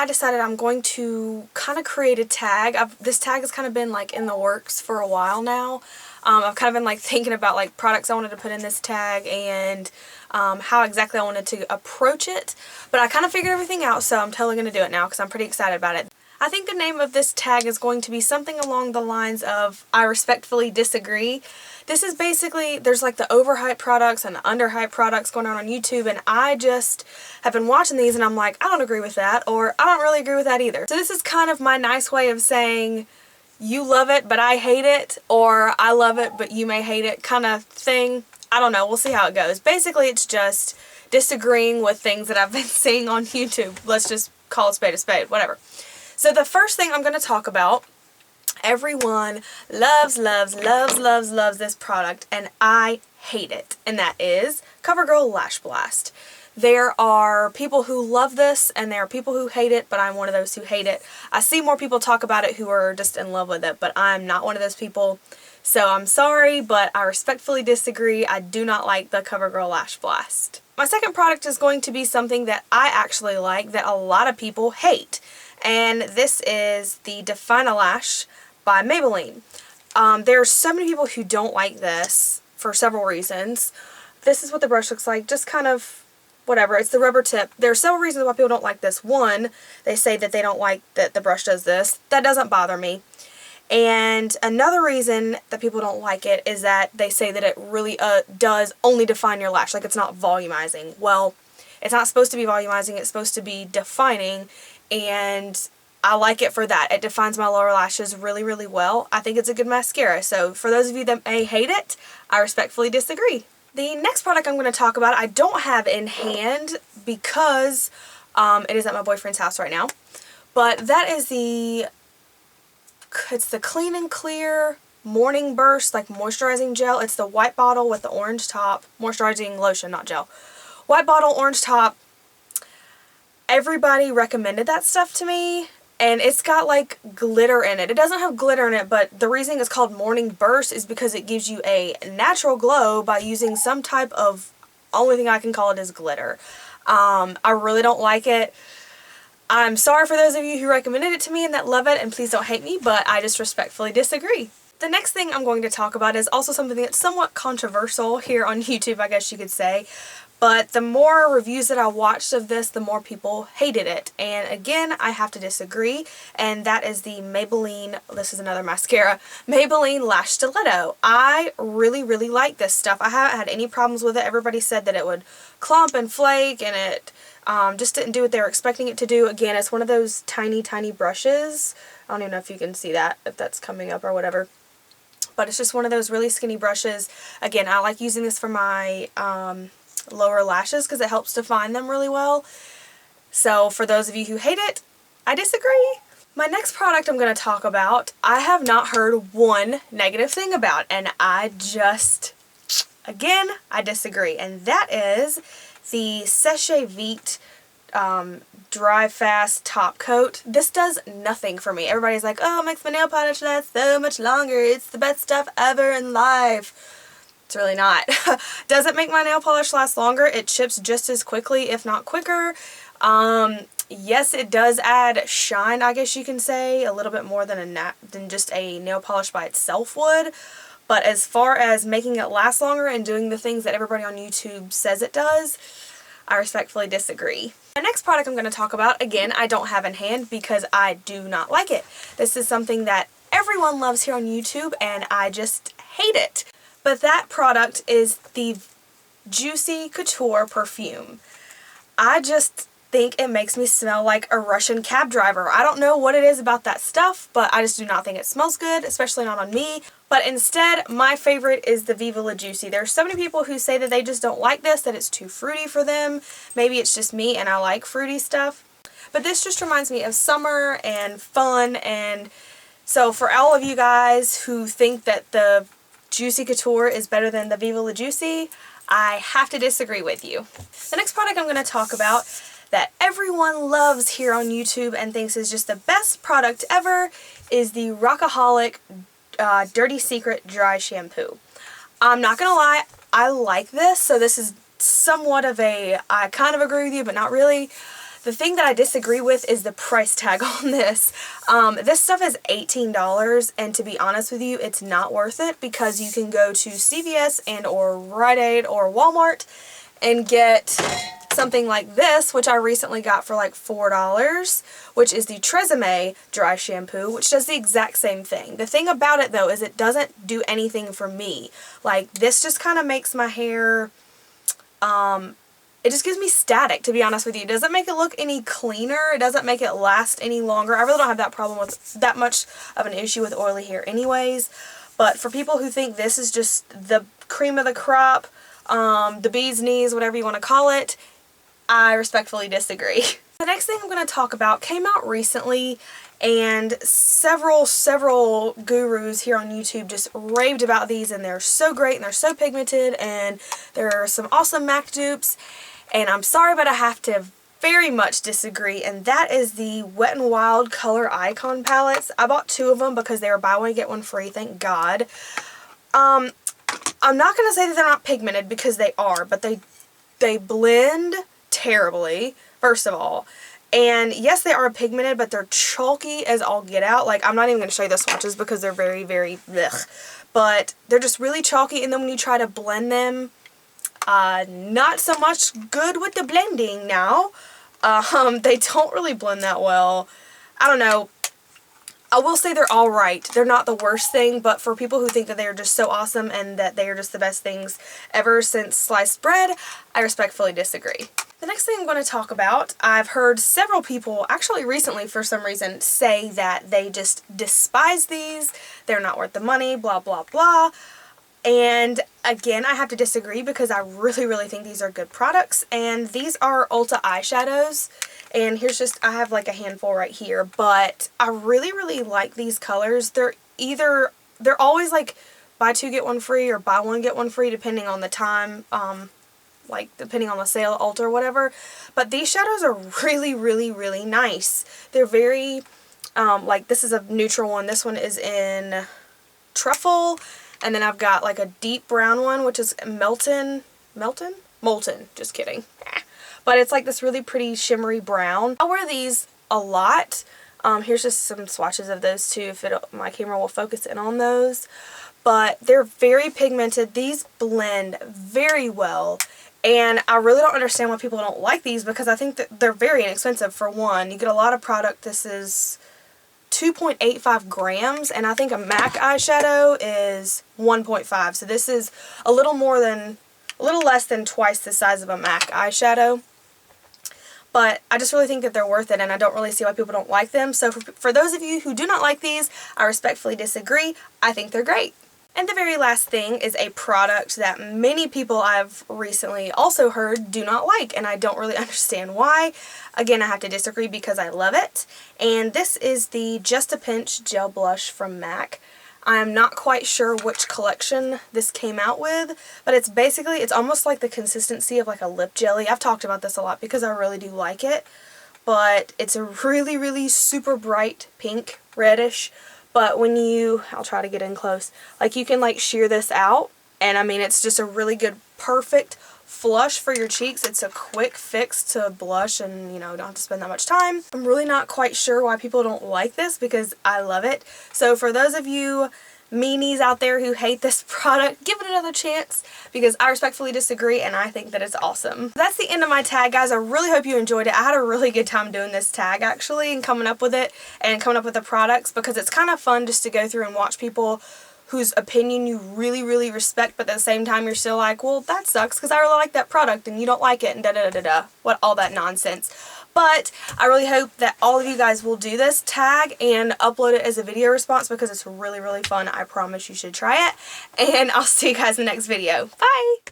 I decided I'm going to kind of create a tag. This tag has kind of been like in the works for a while now. I've kind of been like thinking about like products I wanted to put in this tag and how exactly I wanted to approach it. But I kind of figured everything out, so I'm totally going to do it now because I'm pretty excited about it. I think the name of this tag is going to be something along the lines of I respectfully disagree. This is basically, there's like the overhyped products and the underhyped products going on YouTube, and I just have been watching these and I'm like, I don't agree with that, or I don't really agree with that either. So this is kind of my nice way of saying you love it but I hate it, or I love it but you may hate it kind of thing. I don't know, we'll see how it goes. Basically it's just disagreeing with things that I've been seeing on YouTube. Let's just call a spade, whatever. So the first thing I'm going to talk about, everyone loves this product and I hate it, and that is CoverGirl Lash Blast. There are people who love this and there are people who hate it, but I'm one of those who hate it. I see more people talk about it who are just in love with it, but I'm not one of those people. So I'm sorry, but I respectfully disagree. I do not like the CoverGirl Lash Blast. My second product is going to be something that I actually like that a lot of people hate. And this is the Define-A-Lash by Maybelline. There are so many people who don't like this for several reasons. This is what the brush looks like, just kind of whatever. It's the rubber tip. There are several reasons why people don't like this. One, they say that they don't like that the brush does this. That doesn't bother me. And another reason that people don't like it is that they say that it really does only define your lash, like it's not volumizing. Well, it's not supposed to be volumizing, it's supposed to be defining, and I like it for that. It defines my lower lashes really, really well. I think it's a good mascara. So for those of you that may hate it, I respectfully disagree. The next product I'm going to talk about, I don't have in hand because it is at my boyfriend's house right now. But that is it's the Clean and Clear Morning Burst like moisturizing gel. It's the white bottle with the orange top. Moisturizing lotion, not gel. White bottle, orange top. Everybody recommended that stuff to me, and it's got like glitter in it. It doesn't have glitter in it, but the reason it's called Morning Burst is because it gives you a natural glow by using some type of, only thing I can call it is glitter. I really don't like it. I'm sorry for those of you who recommended it to me and that love it, and please don't hate me, but I just respectfully disagree. The next thing I'm going to talk about is also something that's somewhat controversial here on YouTube, I guess you could say. But the more reviews that I watched of this, the more people hated it. And again, I have to disagree. And that is the Maybelline, this is another mascara, Maybelline Lash Stiletto. I really, really like this stuff. I haven't had any problems with it. Everybody said that it would clump and flake and it just didn't do what they were expecting it to do. Again, it's one of those tiny, tiny brushes. I don't even know if you can see that, if that's coming up or whatever. But it's just one of those really skinny brushes. Again, I like using this for my lower lashes because it helps define them really well. So for those of you who hate it, I disagree. My next product I'm going to talk about, I have not heard one negative thing about, and I disagree. And that is the Séché Vite Dry Fast Top Coat. This does nothing for me. Everybody's like, oh, it makes my nail polish last so much longer. It's the best stuff ever in life. It's really not. Does it make my nail polish last longer? It chips just as quickly, if not quicker. Yes, it does add shine, I guess you can say, a little bit more than just a nail polish by itself would. But as far as making it last longer and doing the things that everybody on YouTube says it does, I respectfully disagree. My next product I'm going to talk about, again, I don't have in hand because I do not like it. This is something that everyone loves here on YouTube and I just hate it. But that product is the Juicy Couture perfume. I just think it makes me smell like a Russian cab driver. I don't know what it is about that stuff, but I just do not think it smells good, especially not on me. But instead, my favorite is the Viva La Juicy. There are so many people who say that they just don't like this, that it's too fruity for them. Maybe it's just me and I like fruity stuff. But this just reminds me of summer and fun, and so for all of you guys who think that the Juicy Couture is better than the Viva La Juicy, I have to disagree with you. The next product I'm going to talk about that everyone loves here on YouTube and thinks is just the best product ever is the Rockaholic Dirty Secret Dry Shampoo. I'm not going to lie, I like this, so this is somewhat of a, I kind of agree with you, but not really. The thing that I disagree with is the price tag on this. This stuff is $18, and to be honest with you, it's not worth it because you can go to CVS and or Rite Aid or Walmart and get something like this, which I recently got for like $4, which is the Tresemme dry shampoo, which does the exact same thing. The thing about it though is it doesn't do anything for me. Like, this just kind of makes my hair, it just gives me static, to be honest with you. It doesn't make it look any cleaner. It doesn't make it last any longer. I really don't have that problem with that much of an issue with oily hair anyways. But for people who think this is just the cream of the crop, the bee's knees, whatever you want to call it, I respectfully disagree. The next thing I'm going to talk about came out recently, and several gurus here on YouTube just raved about these, and they're so great and they're so pigmented, and there are some awesome MAC dupes. And I'm sorry, but I have to very much disagree, and that is the Wet n Wild Color Icon palettes. I bought 2 of them because they were buy one get one free, thank God. I'm not going to say that they're not pigmented because they are, but they blend terribly, first of all. And yes, they are pigmented, but they're chalky as all get out. Like, I'm not even going to show you the swatches because they're very, very blech. But they're just really chalky, and then when you try to blend them, not so much good with the blending now. They don't really blend that well. I don't know. I will say they're alright. They're not the worst thing, but for people who think that they are just so awesome and that they are just the best things ever since sliced bread, I respectfully disagree. The next thing I'm going to talk about, I've heard several people, actually recently for some reason, say that they just despise these, they're not worth the money, blah blah blah. And again, I have to disagree because I really think these are good products. And these are Ulta eyeshadows. And here's just, I have like a handful right here. But I really like these colors. They're always like buy 2 get 1 free or buy 1 get 1 free depending on the time. Like depending on the sale at Ulta or whatever. But these shadows are really nice. They're very, like this is a neutral one. This one is in Truffle. And then I've got like a deep brown one, which is Molten, just kidding. But it's like this really pretty shimmery brown. I wear these a lot. Here's just some swatches of those too, if my camera will focus in on those. But they're very pigmented. These blend very well. And I really don't understand why people don't like these because I think that they're very inexpensive for one. You get a lot of product. This is 2.85 grams, and I think a MAC eyeshadow is 1.5. So this is a little less than twice the size of a MAC eyeshadow. But I just really think that they're worth it, and I don't really see why people don't like them. So for those of you who do not like these, I respectfully disagree. I think they're great. And the very last thing is a product that many people I've recently also heard do not like, and I don't really understand why. Again, I have to disagree because I love it. And this is the Just a Pinch Gel Blush from MAC. I'm not quite sure which collection this came out with, but it's basically, it's almost like the consistency of like a lip jelly. I've talked about this a lot because I really do like it, but it's a really super bright pink, reddish. But when I'll try to get in close, like you can like shear this out, and I mean it's just a really good, perfect flush for your cheeks. It's a quick fix to blush, and you know, don't have to spend that much time. I'm really not quite sure why people don't like this because I love it. So for those of you meanies out there who hate this product, give it another chance because I respectfully disagree and I think that it's awesome. That's the end of my tag, guys. I really hope you enjoyed it. I had a really good time doing this tag actually and coming up with it and coming up with the products because it's kind of fun just to go through and watch people whose opinion you really respect, but at the same time you're still like, well, that sucks because I really like that product and you don't like it and da-da-da-da-da. What, all that nonsense. But I really hope that all of you guys will do this tag and upload it as a video response because it's really fun. I promise you should try it. And I'll see you guys in the next video. Bye!